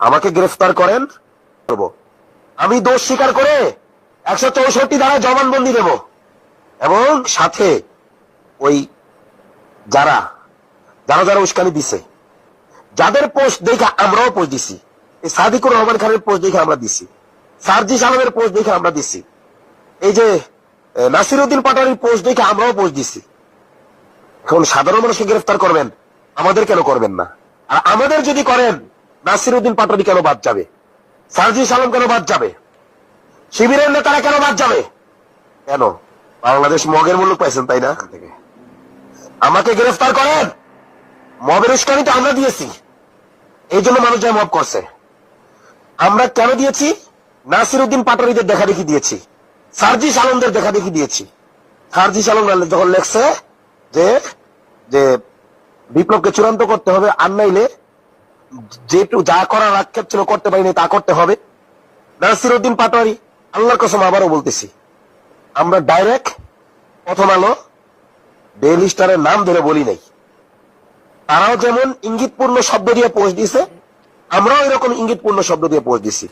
আমাকে গ্রেফতার করেন, আমি দোষ স্বীকার করে 164 ধারা জবানবন্দি দেব, এবং সাথে ওই যারা যারা যারা উস্কানি দিছে, যাদের পোস্ট দেখে আমরাও পোস্ট দিছি, এই সাদিকুর রহমান খানের পোস্ট দেখে আমরা দিছি, সার্জিস আলমের পোস্ট দেখে আমরা দিছি, এই যে নাসিরউদ্দিন পাটোয়ারির পোস্ট দেখে আমরাও পোস্ট দিছি। এখন সাধারণ মানুষকে গ্রেফতার করবেন, আমাদের কেন করবেন না? আর আমাদের যদি করেন, নাসিরউদ্দিন পাটোয়ারি কেন বাদ যাবে? সার্জিস আলম কেন বাদ যাবে? শিবিরের নেতারা কেন বাদ যাবে? কেন? বাংলাদেশ মগের মূল্য পাইছেন, তাই না? আমাকে গ্রেফতার করেন, মবের উস্কানি তো আমরা দিয়েছি, এই জন্য মানুষ যা মব করছে। আমরা কেন দিয়েছি? নাসিরউদ্দিন পাটোয়ারিদের দেখা দেখি দিয়েছি, সার্জিস আলমদের দেখা দেখি দিয়েছি। সার্জিস আলম যখন লেখছে যে যে বিপ্লবকে চূড়ান্ত করতে হবে, আর নাইলে যেটু যা করার আক্ষেপ ছিল করতে পারিনি তা করতে হবে। নাসিরউদ্দিন পাটোয়ারি, আল্লাহর কসম আবারও বলতেছি, আমরা ডাইরেক্ট প্রথম আলো, ডেইলি স্টারের নাম ধরে বলি নাই। তারাও যেমন ইঙ্গিতপূর্ণ শব্দ দিয়ে পোস্ট দিছে, আমরাও এরকম ইঙ্গিতপূর্ণ শব্দ দিয়ে পোস্ট দিছি।